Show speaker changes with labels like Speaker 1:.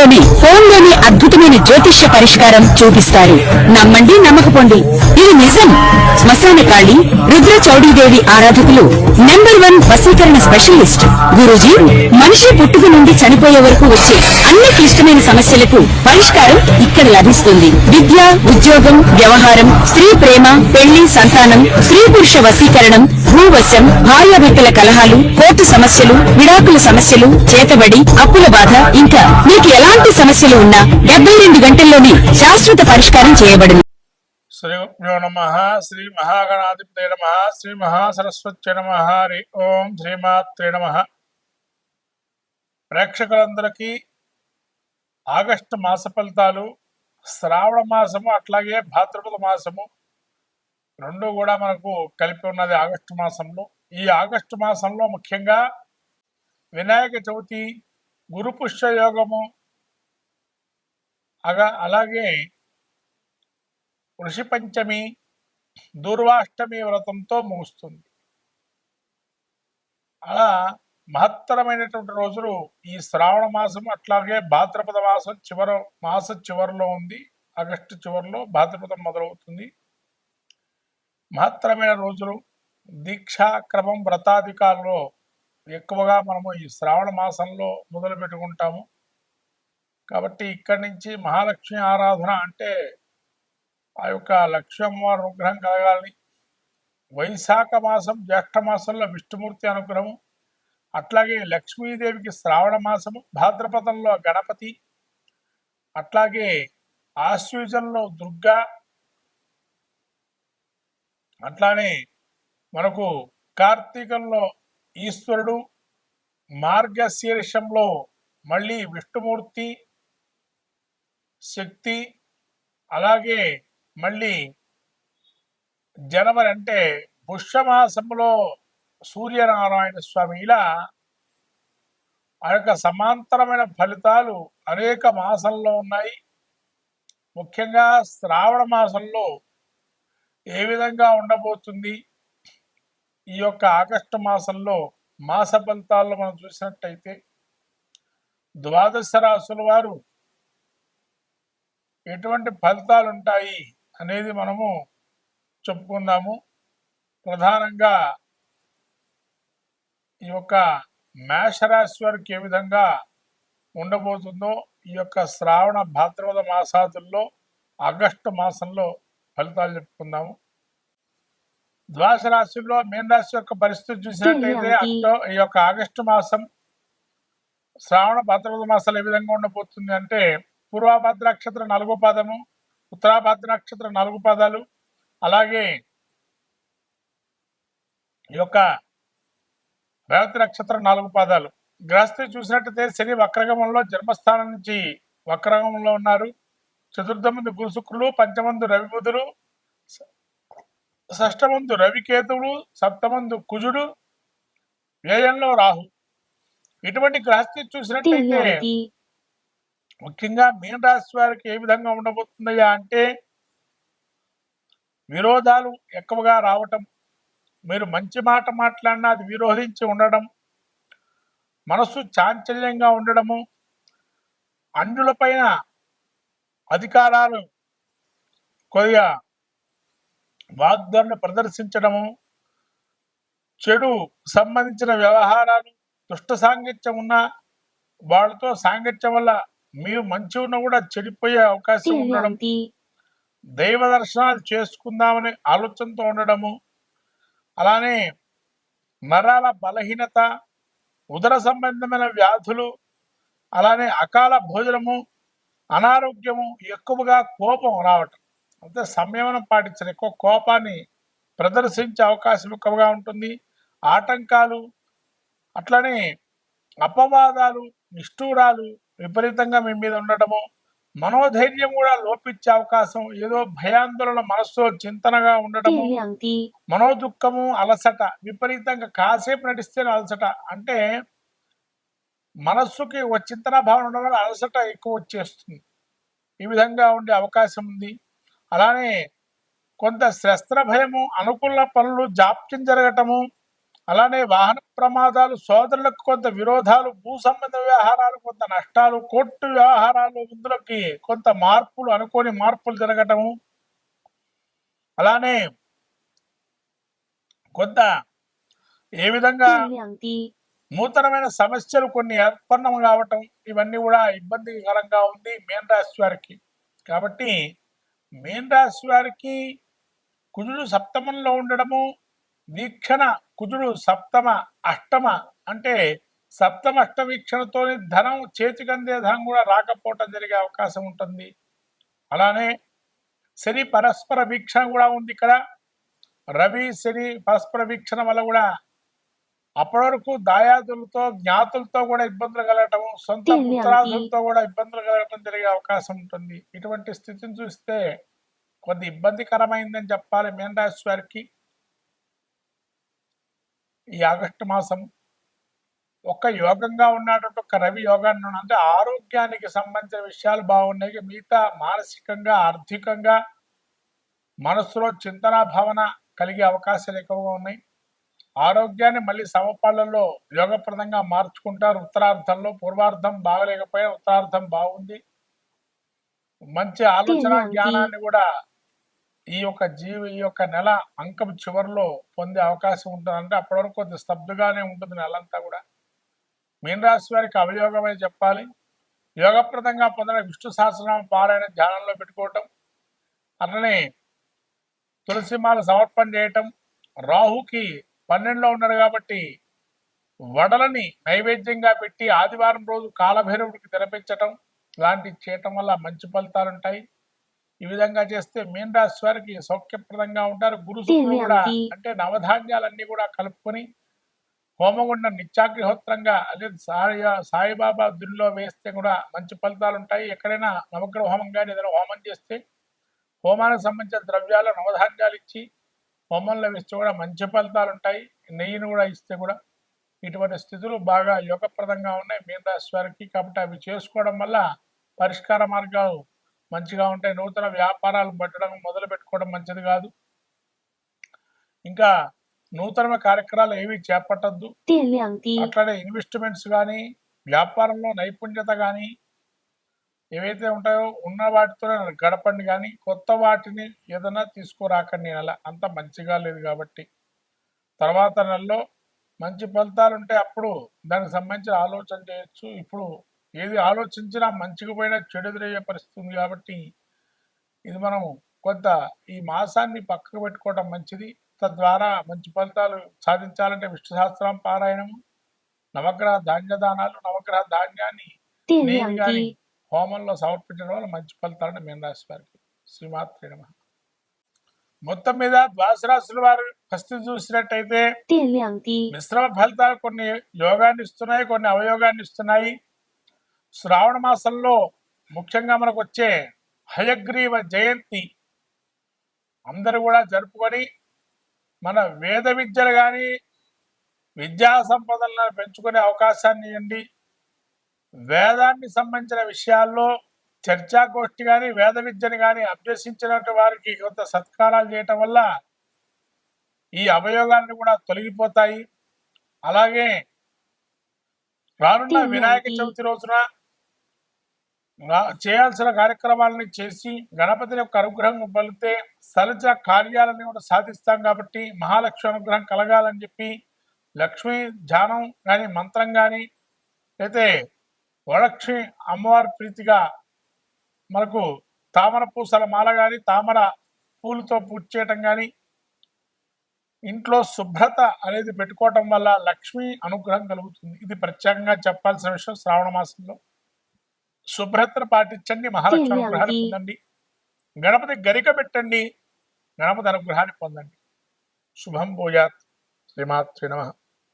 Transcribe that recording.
Speaker 1: నిమిషాల్లోనే ఫోన్లోని అద్భుతమైన జ్యోతిష్య పరిష్కారం చూపిస్తారు. నమ్మండి, నమ్మకపోండి, ఇది నిజం. శ్మశాన కాళి రుద్ర చౌడీదేవి ఆరాధకులు నంబర్ 1 వశీకరణ స్పెషలిస్ట్ గురూజీ. మనిషి పుట్టుక నుండి చనిపోయే వరకు వచ్చే అన్ని క్లిష్టమైన సమస్యలకు పరిష్కారం ఇక్కడ లభిస్తుంది. విద్య, ఉద్యోగం, వ్యవహారం, స్త్రీ ప్రేమ, పెళ్లి, సంతానం, స్త్రీ పురుష వశీకరణం, భూవశం, భార్యాభర్తల కలహాలు, కోర్టు సమస్యలు, విడాకుల సమస్యలు, చేతబడి, అప్పుల బాధ, ఇంకా మీకు ఎలాంటి సమస్యలు ఉన్నా 72 గంటల్లోనే శాశ్వత పరిష్కారం చేయబడును.
Speaker 2: శ్రీ గురుభ్యో నమః. శ్రీ మహాగణాధిపతే నమః. శ్రీ మహాసరస్వత్యై నమః. హరి ఓం. శ్రీమాత్రే నమః. ప్రేక్షకులందరికీ ఆగస్టు మాస ఫలితాలు, శ్రావణ మాసము అట్లాగే భాద్రపద మాసము రెండు కూడా మనకు కలిపి ఉన్నది ఆగస్టు మాసంలో. ఈ ఆగస్టు మాసంలో ముఖ్యంగా వినాయక చవితి, గురు పుష్య యోగము, అలాగే ఋషి పంచమి, దూర్వాష్టమి వ్రతంతో ముగుస్తుంది. అలా మహత్తరమైనటువంటి రోజులు ఈ శ్రావణ మాసం అట్లాగే భాద్రపద మాసం చివరిలో ఉంది. ఆగస్టు చివరిలో భాద్రపదం మొదలవుతుంది. మహత్తరమైన రోజులు. దీక్షాక్రమం, వ్రతాధికారులో ఎక్కువగా మనము ఈ శ్రావణ మాసంలో మొదలు పెట్టుకుంటాము. కాబట్టి ఇక్కడి నుంచి మహాలక్ష్మి ఆరాధన అంటే ఆ యొక్క లక్ష్మీ అమ్మవారి అనుగ్రహం కలగాలని, వైశాఖ మాసం జ్యేష్ఠ మాసంలో విష్ణుమూర్తి అనుగ్రహము, అట్లాగే లక్ష్మీదేవికి శ్రావణ మాసము, భాద్రపదంలో గణపతి, అట్లాగే ఆశ్వయుజంలో దుర్గా, అట్లానే మనకు కార్తీకంలో ఈశ్వరుడు, మార్గశీర్షంలో మళ్ళీ విష్ణుమూర్తి, శక్తి, అలాగే మళ్ళీ జనవరి అంటే పుష్యమాసంలో సూర్యనారాయణ స్వామి. ఇలా ఆ యొక్క సమాంతరమైన ఫలితాలు అనేక మాసంలో ఉన్నాయి. ముఖ్యంగా శ్రావణ మాసంలో ఏ విధంగా ఉండబోతుంది, ఈ యొక్క ఆగస్టు మాసంలో మాస ఫలితాల్లో మనం చూసినట్టయితే ద్వాదశ రాశుల వారు ఎటువంటి ఫలితాలు ఉంటాయి అనేది మనము చెప్పుకుందాము. ప్రధానంగా ఈ యొక్క మేషరాశి వారికి ఏ విధంగా ఉండబోతుందో ఈ యొక్క శ్రావణ భాద్రపద మాసాదుల్లో ఆగస్టు మాసంలో ఫలితాలు చెప్పుకుందాము. ద్వాదశ రాశుల్లో మీన రాశి యొక్క పరిస్థితి చూసినట్టయితే ఈ యొక్క ఆగస్టు మాసం శ్రావణ భాద్రపద మాసాలు ఏ విధంగా ఉండబోతుంది అంటే పూర్వభద్ర నక్షత్రం 4వ పాదము, ఉత్తరాభద్ర నక్షత్రం 4 పాదాలు, అలాగే ఈ యొక్క రేవతి నక్షత్రం 4 పాదాలు. గ్రహస్థితి చూసినట్టయితే శని వక్రగమంలో జన్మస్థానం నుంచి వక్రగమంలో ఉన్నారు. చతుర్థమందు గురు శుక్రులు, పంచమందు రవి బుధులు, షష్టమందు రవికేతువులు, సప్తమందు కుజుడు, వ్యయంలో రాహు. ఇటువంటి గ్రహస్థితి చూసినట్టయితే ముఖ్యంగా మీన రాశి వారికి ఏ విధంగా ఉండబోతుందయ్యా అంటే విరోధాలు ఎక్కువగా రావటం, మీరు మంచి మాట మాట్లాడినా అది విరోధించి ఉండడం, మనసు చాంచల్యంగా ఉండడము, అన్యులపైన అధికారాలు కొద్దిగా వాగ్దాన్ని ప్రదర్శించడము, చెడు సంబంధించిన వ్యవహారాలు, దుష్ట సాంగత్యం ఉన్న వాళ్ళతో సాంగత్యం వల్ల మీరు మంచి ఉన్న కూడా చెడిపోయే అవకాశం ఉండడం, దైవ దర్శనాలు చేసుకుందామనే ఆలోచనతో ఉండడము, అలానే నరాల బలహీనత, ఉదర సంబంధమైన వ్యాధులు, అలానే అకాల భోజనము, అనారోగ్యము, ఎక్కువగా కోపం రావటం, అంటే సంయమనం పాటించడం, ఎక్కువ కోపాన్ని ప్రదర్శించే అవకాశం ఎక్కువగా ఉంటుంది. ఆటంకాలు, అట్లనే అపవాదాలు, నిష్ఠూరాలు విపరీతంగా మీ మీద ఉండటము, మనోధైర్యం కూడా లోపించే అవకాశం, ఏదో భయాందోళన మనస్సులో చింతనగా ఉండటము, మనోదుఖము, అలసట, విపరీతంగా కాసేపు నడిస్తే అలసట, అంటే మనస్సుకి ఒక చింతన భావన ఉండడం వల్ల అలసట ఎక్కువ వచ్చేస్తుంది. ఈ విధంగా ఉండే అవకాశం ఉంది. అలానే కొంత శస్త్ర భయము, అనుకూల పనులు జాప్యం జరగటము, అలానే వాహన ప్రమాదాలు, సోదరులకు కొంత విరోధాలు, భూ సంబంధ వ్యవహారాలు కొంత నష్టాలు, కోర్టు వ్యవహారాలు ఇందులోకి కొంత మార్పులు, అనుకోని మార్పులు జరగటము, అలానే కొంత ఏ విధంగా
Speaker 3: 电量低，
Speaker 2: నూతనమైన సమస్యలు కొన్ని ఏర్పన్నం కావటం, ఇవన్నీ కూడా ఇబ్బందికరంగా ఉంది మీన రాశి వారికి. కాబట్టి మీన రాశి వారికి కుజుడు సప్తమంలో ఉండడము, వీక్షణ కుజుడు సప్తమ అష్టమ అంటే సప్తమ అష్ట వీక్షణతో ధనం చేతికందే ధనం కూడా రాకపోవటం జరిగే అవకాశం ఉంటుంది. అలానే శని పరస్పర వీక్షణ కూడా ఉంది ఇక్కడ. రవి శని పరస్పర వీక్షణ వల్ల కూడా అప్పటి వరకు దాయాదులతో జ్ఞాతులతో కూడా ఇబ్బందులు కలగటం, సొంత పుత్రాదులతో కూడా ఇబ్బందులు కలగటం జరిగే అవకాశం ఉంటుంది. ఇటువంటి స్థితిని చూస్తే కొద్ది ఇబ్బందికరమైందని చెప్పాలి మీన రాశి వారికి. ఈ ఆగస్టు మాసం ఒక యోగంగా ఉన్నటువంటి ఒక రవి యోగాన్ని అంటే ఆరోగ్యానికి సంబంధించిన విషయాలు బాగున్నాయి. మిగతా మానసికంగా, ఆర్థికంగా, మనసులో చింతన భావన కలిగే అవకాశాలు ఎక్కువగా ఉన్నాయి. ఆరోగ్యాన్ని మళ్ళీ సమపాళ్లలో యోగప్రదంగా మార్చుకుంటారు ఉత్తరార్థంలో. పూర్వార్థం బాగలేకపోయినా ఉత్తరార్థం బాగుంది. మంచి ఆలోచన జ్ఞానాన్ని కూడా ఈ యొక్క నెల అంకం చివరిలో పొందే అవకాశం ఉంటుంది. అంటే అప్పటి వరకు కొద్ది స్తబ్దుగానే ఉంటుంది నెలంతా కూడా. మీన రాశి వారికి అవయోగమని చెప్పాలి. యోగప్రదంగా పొందడం విష్ణు సహస్రనామ పారాయణ ధ్యానంలో పెట్టుకోవటం, అట్లనే తులసిమాల సమర్పణ చేయటం, రాహుకి 12లో ఉన్నాడు కాబట్టి వడలని నైవేద్యంగా పెట్టి ఆదివారం రోజు కాలభైరవుడికి తినిపించటం లాంటివి చేయటం వల్ల మంచి ఫలితాలు ఉంటాయి. ఈ విధంగా చేస్తే మీన రాశి వారికి సౌఖ్యప్రదంగా ఉంటారు. గురు శుక్రుడు కూడా అంటే నవధాన్యాలన్నీ కూడా కలుపుకొని హోమగుండం నిత్యాగ్నిహోత్రంగా అదే సాయిబాబా దుల్లో వేస్తే కూడా మంచి ఫలితాలు ఉంటాయి. ఎక్కడైనా నవగ్రహ హోమం కానీ ఏదైనా హోమం చేస్తే హోమానికి సంబంధించిన ద్రవ్యాలు నవధాన్యాలు ఇచ్చి హోమంలో వేస్తే కూడా మంచి ఫలితాలు ఉంటాయి. నెయ్యిని కూడా ఇస్తే కూడా ఇటువంటి స్థితులు బాగా యోగప్రదంగా ఉన్నాయి మీన రాశి వారికి. కాబట్టి అవి చేసుకోవడం వల్ల పరిష్కార మార్గాలు మంచిగా ఉంటాయి. నూతన వ్యాపారాలు పెట్టడం మొదలు పెట్టుకోవడం మంచిది కాదు. ఇంకా నూతన కార్యక్రమాలు ఏవి చేపట్టద్దు.
Speaker 3: 电量低，
Speaker 2: అట్లానే ఇన్వెస్ట్మెంట్స్ కానీ, వ్యాపారంలో నైపుణ్యత కానీ ఏవైతే ఉంటాయో ఉన్న వాటితోనే గడపండి, కానీ కొత్త వాటిని ఏదైనా తీసుకురాకండి. నెల అంత మంచిగా లేదు కాబట్టి తర్వాత నెలలో మంచి ఫలితాలు ఉంటే అప్పుడు దానికి సంబంధించిన ఆలోచన చేయొచ్చు. ఇప్పుడు ఏది ఆలోచించినా మంచిగా పోయినా చెడు ఎదురయ్యే పరిస్థితి ఉంది కాబట్టి ఇది మనం కొంత ఈ మాసాన్ని పక్కకు పెట్టుకోవడం మంచిది. తద్వారా మంచి ఫలితాలు సాధించాలంటే విష్ణు సహస్రం పారాయణము, నవగ్రహ ధాన్యదానాలు, నవగ్రహ ధాన్యాన్ని
Speaker 3: 电
Speaker 2: నేను
Speaker 3: 量
Speaker 2: కానీ
Speaker 3: 低，
Speaker 2: హోమంలో సమర్పించడం వల్ల మంచి ఫలితాలను మీన రాశి వారికి. శ్రీమాత్రే నమః. మొత్తం మీద ద్వాదశ రాశుల వారు పరిస్థితి చూసినట్టయితే
Speaker 3: 电量低，
Speaker 2: మిశ్రమ ఫలితాలు కొన్ని యోగాన్ని ఇస్తున్నాయి, కొన్ని అవయోగాన్ని ఇస్తున్నాయి. శ్రావణ మాసంలో ముఖ్యంగా మనకు వచ్చే హయగ్రీవ జయంతి అందరూ కూడా జరుపుకొని మన వేద విద్యలు కానీ విద్యా సంపదలను పెంచుకునే అవకాశాన్ని ఇవ్వండి. వేదాన్ని సంబంధించిన విషయాల్లో చర్చాగోష్ఠి కానీ వేద విద్యను కానీ అభ్యసించినట్టు వారికి కొంత సత్కారాలు చేయటం వల్ల ఈ అవయోగాన్ని కూడా తొలగిపోతాయి. అలాగే రానున్న వినాయక చవితి రోజున చేయాల్సిన కార్యక్రమాలని చేసి గణపతి యొక్క అనుగ్రహం పొందితే సలచ కార్యాలను కూడా సాధిస్తాం. కాబట్టి మహాలక్ష్మి అనుగ్రహం కలగాలని చెప్పి లక్ష్మీ ధ్యానం కానీ మంత్రం కానీ అయితే వరలక్ష్మి అమ్మవారి ప్రీతిగా మనకు తామర పూసల మాల కానీ తామర పూలతో పూజ చేయటం కానీ ఇంట్లో శుభ్రత అనేది పెట్టుకోవటం వల్ల లక్ష్మీ అనుగ్రహం కలుగుతుంది. ఇది ప్రత్యేకంగా చెప్పాల్సిన విషయం. శ్రావణ మాసంలో శుభ్రతను పాటించండి, మహాలక్ష్మి అనుగ్రహాన్ని పొందండి. గణపతి గరిక పెట్టండి, గణపతి అనుగ్రహాన్ని పొందండి. శుభం భూయాత్. శ్రీమాత్రే నమః.